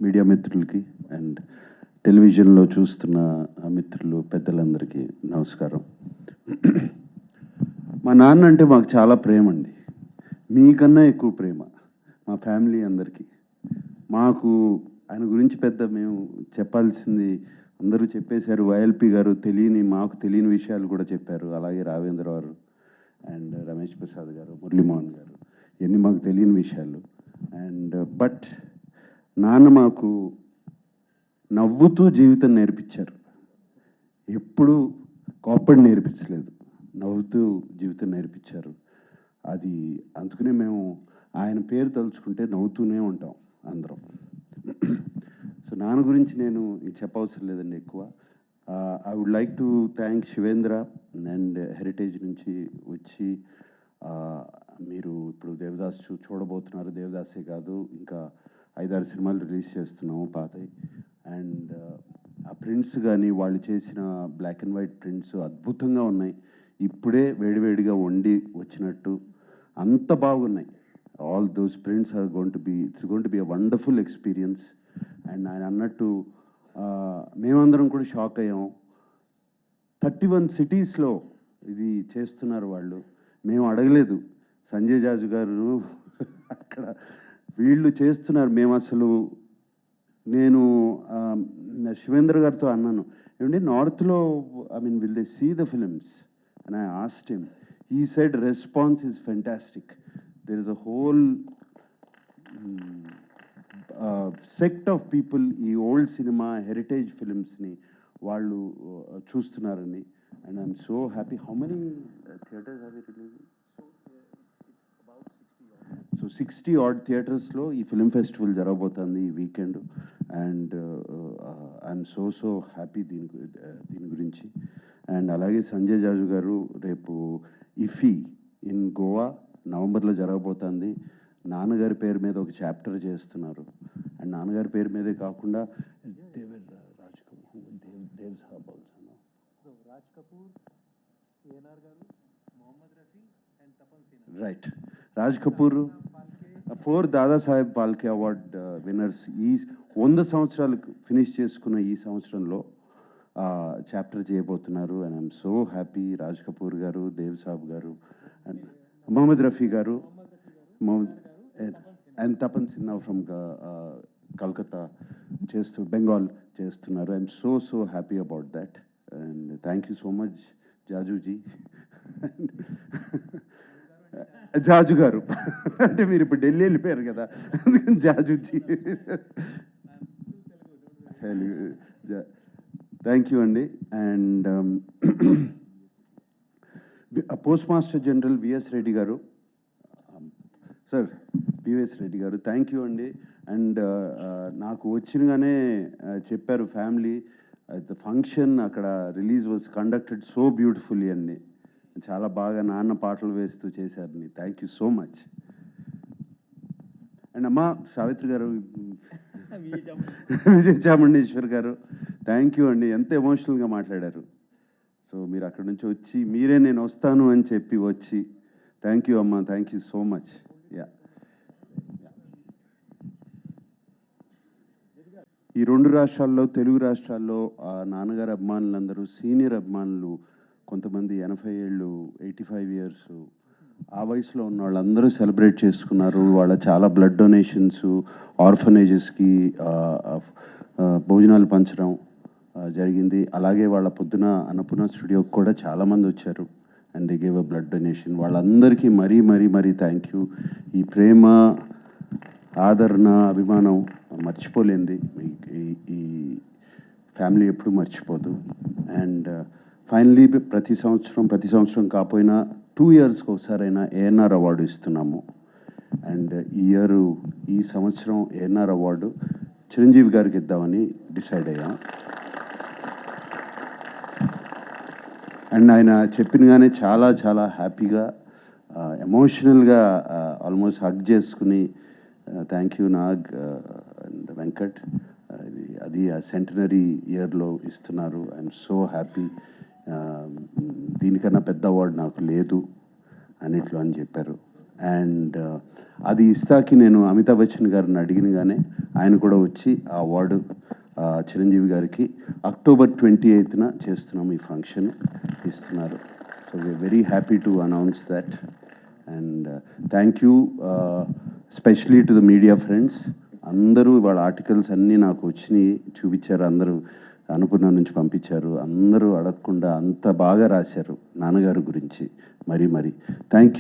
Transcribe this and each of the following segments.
Media మిత్రులకి and టెలివిజన్లో చూస్తున్న మిత్రులు పెద్దలందరికీ నమస్కారం. మా నాన్న అంటే మాకు చాలా ప్రేమ అండి, మీకన్నా ఎక్కువ ప్రేమ మా ఫ్యామిలీ అందరికీ. మాకు ఆయన గురించి పెద్ద మేము చెప్పాల్సింది అందరూ చెప్పేశారు. వైఎల్పి గారు మాకు తెలియని విషయాలు కూడా చెప్పారు. అలాగే రావేంద్ర గారు అండ్ రమేష్ ప్రసాద్ గారు, మురళీమోహన్ గారు, ఇవన్నీ మాకు తెలియని విషయాలు. అండ్ బట్ నాన్న మాకు నవ్వుతూ జీవితం నేర్పించారు. ఎప్పుడు కోప్పడి నేర్పించలేదు, నవ్వుతూ జీవితం నేర్పించారు. అది అందుకనే మేము ఆయన పేరు తలుచుకుంటే నవ్వుతూనే ఉంటాం అందరం. సో నాన్న గురించి నేను చెప్పవసరం లేదండి ఎక్కువ. I would like to thank Shivendra and Heritage నుంచి వచ్చి మీరు ఇప్పుడు దేవదాస్ చూడబోతున్నారు. దేవదాసే కాదు, ఇంకా 5-6 సినిమాలు రిలీజ్ చేస్తున్నాము పాతవి. అండ్ ఆ ప్రింట్స్ కానీ వాళ్ళు చేసిన బ్లాక్ అండ్ వైట్ ప్రింట్స్ అద్భుతంగా ఉన్నాయి. ఇప్పుడే వేడివేడిగా వండి వచ్చినట్టు అంత బాగున్నాయి. All those prints are it's going to be a wonderful experience. And ఆయన అన్నట్టు మేమందరం కూడా షాక్ అయ్యాం. 31 సిటీస్లో ఇది చేస్తున్నారు వాళ్ళు. మేము అడగలేదు. సంజయ్ జాజు గారు అక్కడ వీళ్ళు చేస్తున్నారు. మేము అసలు నేను శివేంద్ర గారితో అన్నాను, ఏమంటే నార్త్లో will they see the films and I asked him. He said response is fantastic. There is a whole sect of people ఈ ఓల్డ్ సినిమా హెరిటేజ్ ఫిలిమ్స్ని వాళ్ళు చూస్తున్నారని. And I'm so happy. How many theatres have you release? So 60 odd థియేటర్స్లో ఈ film festival జరగబోతుంది ఈ weekend. And I'm so happy దీని గురించి. అండ్ అలాగే సంజయ్ జాజు గారు రేపు ఇఫీ ఇన్ గోవా నవంబర్లో జరగబోతుంది. నాన్నగారి పేరు మీద ఒక చాప్టర్ చేస్తున్నారు. అండ్ నాన్నగారి పేరు మీదే కాకుండా right, Raj Kapoor 4 Dadasaheb Phalke award winners ఈ 100 సంవత్సరాలు ఫినిష్ చేసుకున్న ఈ సంవత్సరంలో చాప్టర్ చేయబోతున్నారు. And I'm so happy. Raj Kapoor గారు, దేవ్ సాబ్ గారు అండ్ మొహమ్మద్ రఫీ గారు అండ్ తపన్ సిన్హా ఫ్రమ్ కల్కత్తా బెంగాల్ చేస్తున్నారు. I'm so happy about that. And thank you so much Jajuji. Jaju గారు అంటే మీరు ఇప్పుడు ఢిల్లీ వెళ్ళిపోయారు కదా, అందుకని జాజుజీ. థ్యాంక్ యూ అండి. And post master general VS Reddy గారు, సార్ పివిఎస్ రెడ్డి గారు, థ్యాంక్ యూ అండి. అండ్ నాకు వచ్చినగానే చెప్పారు ఫ్యామిలీ ద ఫంక్షన్ అక్కడ release was conducted so beautifully అండి. చాలా బాగా నాన్న పాటలు వేస్తూ చేశారని. Thank you so much. And అమ్మ సావిత్రి గారు, విజయ చాముండేశ్వర్ గారు, థ్యాంక్ యూ అండి. ఎంత ఎమోషనల్గా మాట్లాడారు. సో మీరు అక్కడ నుంచి వచ్చి మీరే నేను వస్తాను అని చెప్పి వచ్చి థ్యాంక్ యూ అమ్మ, thank you so much. Yeah, ఈ 2 రాష్ట్రాల్లో తెలుగు రాష్ట్రాల్లో నాన్నగారి అభిమానులందరూ సీనియర్ అభిమానులు కొంతమంది 80 ఏళ్ళు 85 ఇయర్స్ ఆ వయసులో ఉన్న వాళ్ళందరూ సెలబ్రేట్ చేసుకున్నారు. వాళ్ళ చాలా బ్లడ్ డొనేషన్స్, ఆర్ఫనేజెస్కి భోజనాలు పంచడం జరిగింది. అలాగే వాళ్ళ పొద్దున అన్నపూర్ణ స్టూడియోకి కూడా చాలామంది వచ్చారు and they gave a blood donation. వాళ్ళందరికీ మరీ థ్యాంక్ యూ. ఈ ప్రేమ, ఆదరణ, అభిమానం మర్చిపోలేంది. ఈ ఫ్యామిలీ ఎప్పుడు మర్చిపోదు. అండ్ ఫైనలీ ప్రతి సంవత్సరం కాకపోయినా 2 ఇయర్స్కి ఒకసారైనా ఏఎన్ఆర్ అవార్డు ఇస్తున్నాము. అండ్ ఈ సంవత్సరం ఏఎన్ఆర్ అవార్డు చిరంజీవి గారికి ఇద్దామని డిసైడ్ అయ్యాం. అండ్ ఆయన చెప్పినగానే చాలా హ్యాపీగా ఎమోషనల్గా ఆల్మోస్ట్ హగ్ చేసుకుని thank you Nag and Venkat, అది ఆ సెంటనరీ ఇయర్లో ఇస్తున్నారు. I'm so happy. దీనికన్నా పెద్ద అవార్డు నాకు లేదు అన్నిట్లో అని చెప్పారు. అండ్ అది ఇస్తాకి నేను అమితాబ్ బచ్చన్ గారిని అడిగినగానే ఆయన కూడా వచ్చి ఆ అవార్డు చిరంజీవి గారికి అక్టోబర్ 28న చేస్తున్నాం ఈ ఫంక్షన్ ఇస్తున్నారు. So we're very happy to announce that. And thank you specially to the media friends. అందరూ వాళ్ళ ఆర్టికల్స్ అన్నీ నాకు వచ్చినాయి, చూపించారు. అందరూ అనుపూర్ణ నుంచి పంపించారు. అందరూ అడగకుండా అంత బాగా రాశారు నాన్నగారు గురించి. మరి thank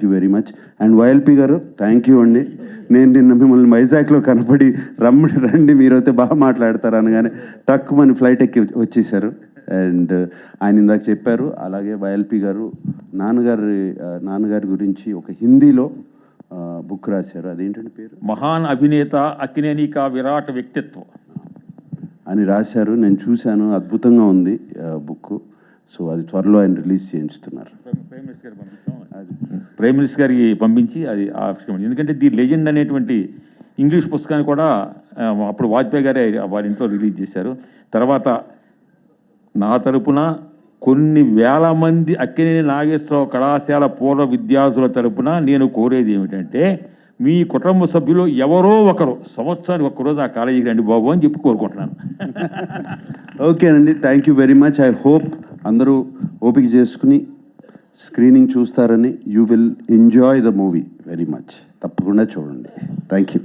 you very much. And YLP గారు థ్యాంక్ యూ అండి. నేను నిన్న మిమ్మల్ని వైజాగ్లో కనపడి రండి మీరైతే బాగా మాట్లాడతారు అనగానే తక్కువ ఫ్లైట్ ఎక్కి వచ్చేసారు. అండ్ ఆయన ఇందాక చెప్పారు. అలాగే వైఎల్పి గారు నాన్నగారి గురించి ఒక హిందీలో బుక్ రాశారు. అదేంటంటే పేరు మహాన్ అభినేత అక్కినేని కా విరాట్ వ్యక్తిత్వం అని రాశారు. నేను చూశాను, అద్భుతంగా ఉంది బుక్. సో అది త్వరలో ఆయన రిలీజ్ చేయించుతున్నారు. ప్రైమ్ మినిస్టర్ గారికి పంపించి అది ఎందుకంటే ది లెజెండ్ అనేటువంటి ఇంగ్లీష్ పుస్తకాన్ని కూడా అప్పుడు వాజ్పేయి గారే వారి ఇంట్లో రిలీజ్ చేశారు. తర్వాత నా తరపున కొన్ని వేల మంది అక్కినేని నాగేశ్వరరావు కళాశాల పూర్వ విద్యార్థుల తరపున నేను కోరేది ఏమిటంటే, మీ కుటుంబ సభ్యులు ఎవరో ఒకరు సంవత్సరానికి ఒక్కరోజు ఆ కాలేజీకి రండి బాబు అని చెప్పి కోరుకుంటున్నాను. ఓకేనండి, thank you very much. I hope అందరూ ఓపిక చేసుకుని స్క్రీనింగ్ చూస్తారని. You will enjoy the movie very much. తప్పకుండా చూడండి. Thank you.